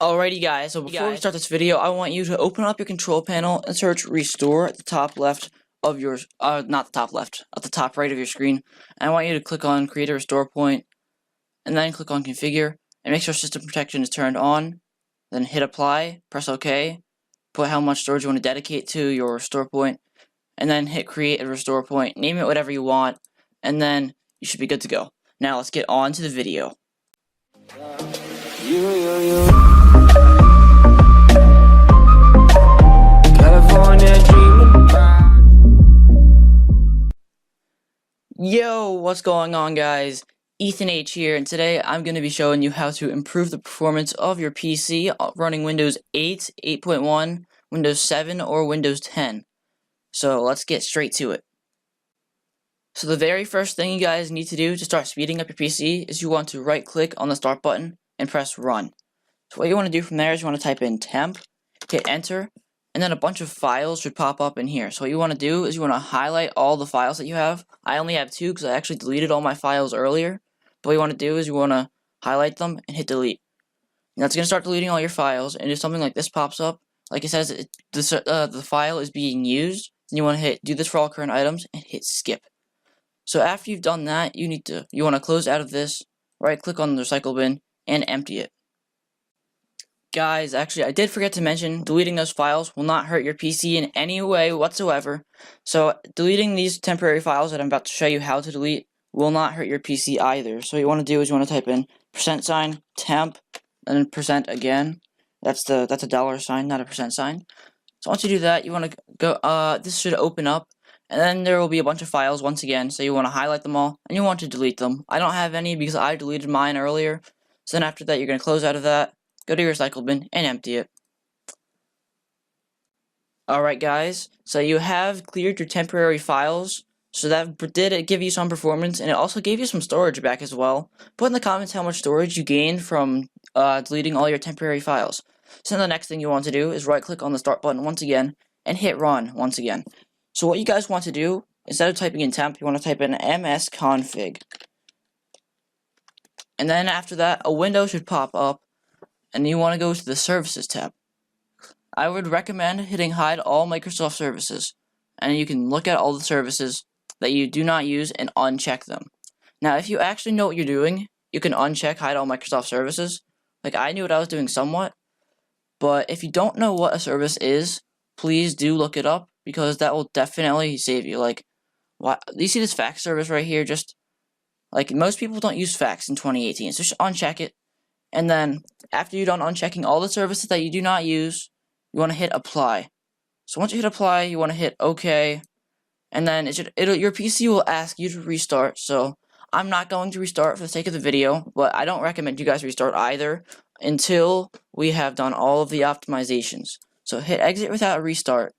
Alrighty guys, so before we start this video, I want you to open up your control panel and search restore at the top left of your, not the top left, at the top right of your screen. And I want you to click on create a restore point, and then click on configure, and make sure system protection is turned on. Then hit apply, press OK, put how much storage you want to dedicate to your restore point, and then hit create a restore point, name it whatever you want, and then you should be good to go. Now let's get on to the video. Yo, what's going on guys? Ethan H here, and today I'm going to be showing you how to improve the performance of your PC running Windows 8, 8.1, Windows 7, or Windows 10. So let's get straight to it. So the very first thing you guys need to do to start speeding up your PC is you want to right click on the start button and press run. So what you want to do from there is you want to type in temp, hit enter, and then a bunch of files should pop up in here. So what you want to do is you want to highlight all the files that you have. I only have 2 because I actually deleted all my files earlier. But what you want to do is you want to highlight them and hit delete. Now it's going to start deleting all your files, and if something like this pops up, like it says the file is being used, then you want to hit do this for all current items and hit skip. So after you've done that, you want to close out of this, right click on the recycle bin, and empty it. Guys, actually, I did forget to mention, deleting those files will not hurt your PC in any way whatsoever. So, deleting these temporary files that I'm about to show you how to delete will not hurt your PC either. So, what you want to do is you want to type in %temp and then percent again. That's a $sign, not a %sign. So, once you do that, you want to go. This should open up, and then there will be a bunch of files once again. So, you want to highlight them all and you want to delete them. I don't have any because I deleted mine earlier. So, then after that, you're going to close out of that. Go to your recycle bin and empty it. Alright guys, so you have cleared your temporary files, so that did give you some performance, and it also gave you some storage back as well. Put in the comments how much storage you gained from deleting all your temporary files. So the next thing you want to do is right click on the start button once again, and hit run once again. So what you guys want to do, instead of typing in temp, you want to type in msconfig. And then after that, a window should pop up, and you want to go to the Services tab. I would recommend hitting Hide All Microsoft Services, and you can look at all the services that you do not use and uncheck them. Now, if you actually know what you're doing, you can uncheck Hide All Microsoft Services. Like, I knew what I was doing somewhat, but if you don't know what a service is, please do look it up, because that will definitely save you. Like, you see this fax service right here? Just, like, most people don't use fax in 2018, so just uncheck it. And then, after you're done unchecking all the services that you do not use, you want to hit apply. So once you hit apply, you want to hit OK, and then your PC will ask you to restart. So I'm not going to restart for the sake of the video, but I don't recommend you guys restart either until we have done all of the optimizations. So hit exit without a restart.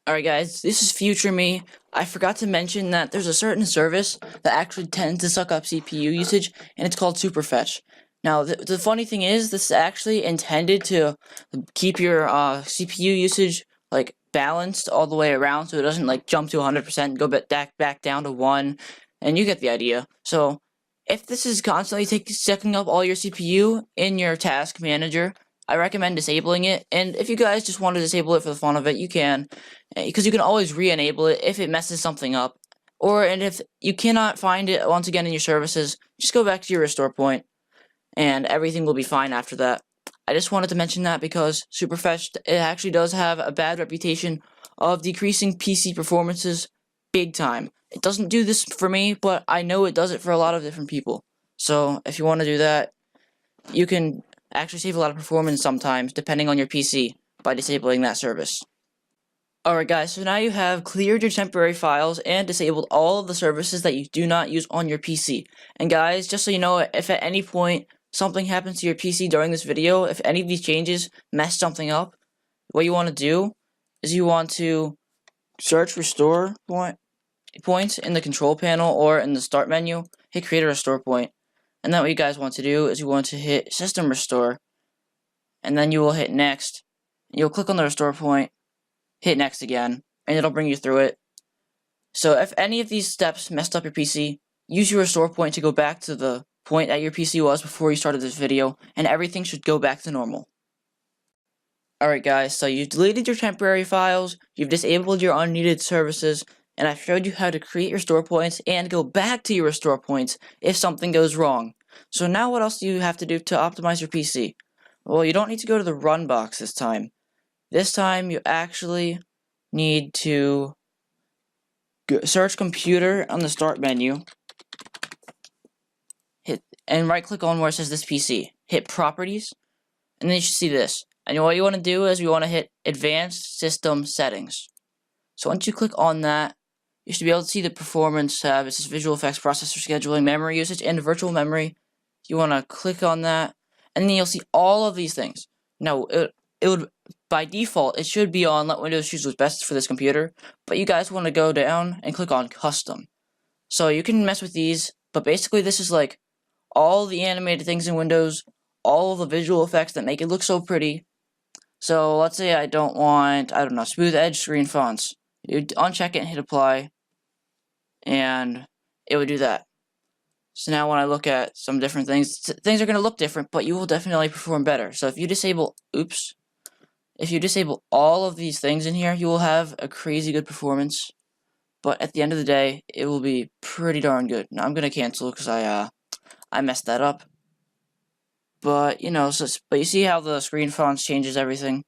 Alright guys, this is future me. I forgot to mention that there's a certain service that actually tends to suck up CPU usage, and it's called Superfetch. Now, the funny thing is, this is actually intended to keep your CPU usage like balanced all the way around, so it doesn't like jump to 100% and go back down to 1, and you get the idea. So, if this is constantly sucking up all your CPU in your task manager, I recommend disabling it, and if you guys just want to disable it for the fun of it, you can, because you can always re-enable it if it messes something up, and if you cannot find it once again in your services, just go back to your restore point, and everything will be fine after that. I just wanted to mention that because Superfetch, it actually does have a bad reputation of decreasing PC performances big time. It doesn't do this for me, but I know it does it for a lot of different people. So if you want to do that, you can actually save a lot of performance sometimes, depending on your PC, by disabling that service. Alright guys, so now you have cleared your temporary files and disabled all of the services that you do not use on your PC. And guys, just so you know, if at any point something happens to your PC during this video, if any of these changes mess something up, what you want to do is you want to search restore points in the control panel or in the start menu, hit create a restore point. And then what you guys want to do is you want to hit System Restore, and then you will hit Next. You'll click on the restore point, hit Next again, and it'll bring you through it. So if any of these steps messed up your PC, use your restore point to go back to the point that your PC was before you started this video, and everything should go back to normal. Alright guys, so you've deleted your temporary files, you've disabled your unneeded services, and I've showed you how to create your restore points and go back to your restore points if something goes wrong. So now what else do you have to do to optimize your PC? Well, you don't need to go to the run box this time. This time you actually need to search computer on the start menu, and right click on where it says this PC. Hit properties, and then you should see this. And what you want to do is you want to hit advanced system settings. So once you click on that, you should be able to see the performance tab. It says visual effects, processor scheduling, memory usage, and virtual memory. You want to click on that, and then you'll see all of these things. Now, it would, by default, it should be on let Windows choose what's best for this computer, but you guys want to go down and click on custom. So you can mess with these, but basically this is like all the animated things in Windows, all of the visual effects that make it look so pretty. So let's say I don't want, smooth edge screen fonts. You uncheck it and hit apply, and it would do that. So now when I look at some different things, things are going to look different, but you will definitely perform better. So if you disable, if you disable all of these things in here, you will have a crazy good performance. But at the end of the day, it will be pretty darn good. Now I'm going to cancel because I messed that up. But, but you see how the screen fonts changes everything?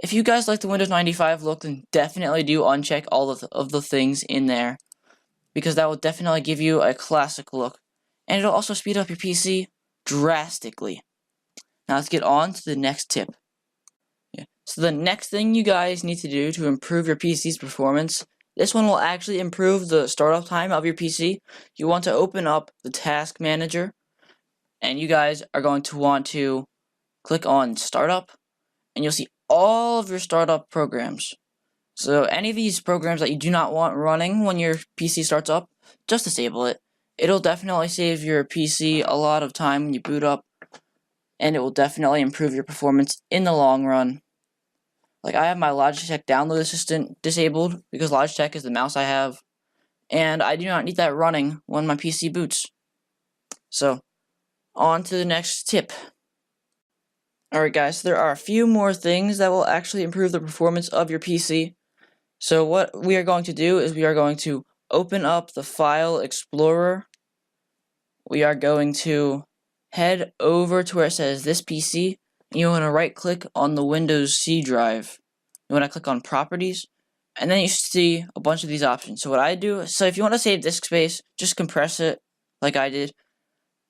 If you guys like the Windows 95 look, then definitely do uncheck all of the things in there, because that will definitely give you a classic look. And it'll also speed up your PC drastically. Now let's get on to the next tip. So the next thing you guys need to do to improve your PC's performance, this one will actually improve the startup time of your PC. You want to open up the task manager, and you guys are going to want to click on startup, and you'll see all of your startup programs. So any of these programs that you do not want running when your PC starts up, just disable it. It'll definitely save your PC a lot of time when you boot up, and it will definitely improve your performance in the long run. Like, I have my Logitech Download Assistant disabled because Logitech is the mouse I have, and I do not need that running when my PC boots. So, on to the next tip. Alright guys, there are a few more things that will actually improve the performance of your PC. So what we are going to do is we are going to open up the File Explorer. We are going to head over to where it says this PC. And you want to right click on the Windows C drive. You want to click on Properties, and then you see a bunch of these options. So what I do, so if you want to save disk space, just compress it like I did.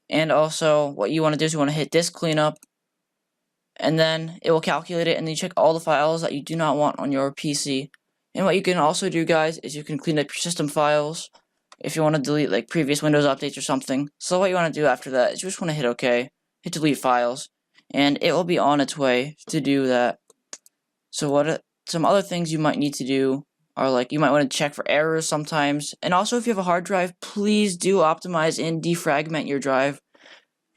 And also what you want to do is you want to hit Disk Cleanup, and then it will calculate it, and then you check all the files that you do not want on your PC. And what you can also do, guys, is you can clean up your system files if you want to delete like previous Windows updates or something. So what you want to do after that is you just want to hit OK, hit delete files, and it will be on its way to do that. So some other things you might need to do are, like, you might want to check for errors sometimes. And also, if you have a hard drive, please do optimize and defragment your drive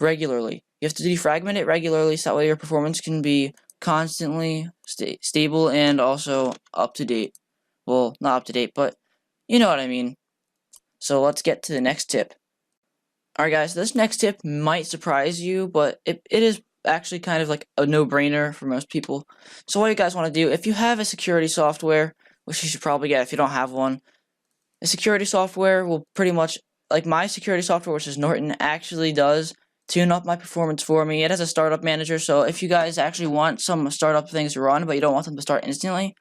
regularly. You have to defragment it regularly so that way your performance can be constantly stable and also up to date. Well, not up to date, but you know what I mean. So let's get to the next tip. Alright guys, this next tip might surprise you, but it is actually kind of like a no-brainer for most people. So what you guys want to do, if you have a security software, which you should probably get if you don't have one, a security software will pretty much, like my security software, which is Norton, actually does tune up my performance for me. It has a startup manager, so if you guys actually want some startup things to run, but you don't want them to start instantly,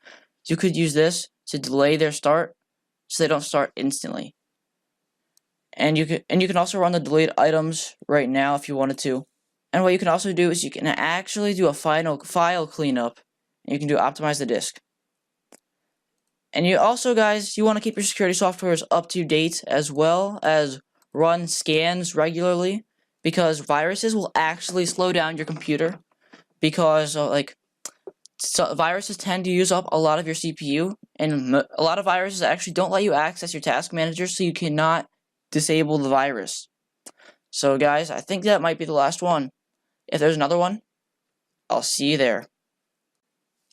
you could use this to delay their start so they don't start instantly. And you can also run the delayed items right now if you wanted to. And what you can also do is you can actually do a final file cleanup, and you can do optimize the disk. And you also, guys, you want to keep your security softwares up to date as well as run scans regularly, because viruses will actually slow down your computer, because viruses tend to use up a lot of your CPU, and a lot of viruses actually don't let you access your task manager, so you cannot disable the virus. So guys, I think that might be the last one. If there's another one, I'll see you there.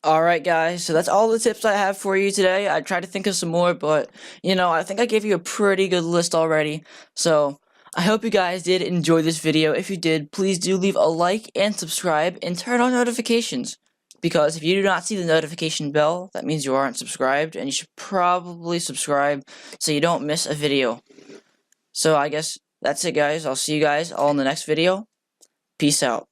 Alright guys, so that's all the tips I have for you today. I tried to think of some more, but I think I gave you a pretty good list already. So I hope you guys did enjoy this video. If you did, please do leave a like and subscribe and turn on notifications. Because if you do not see the notification bell, that means you aren't subscribed, and you should probably subscribe so you don't miss a video. So I guess that's it, guys. I'll see you guys all in the next video. Peace out.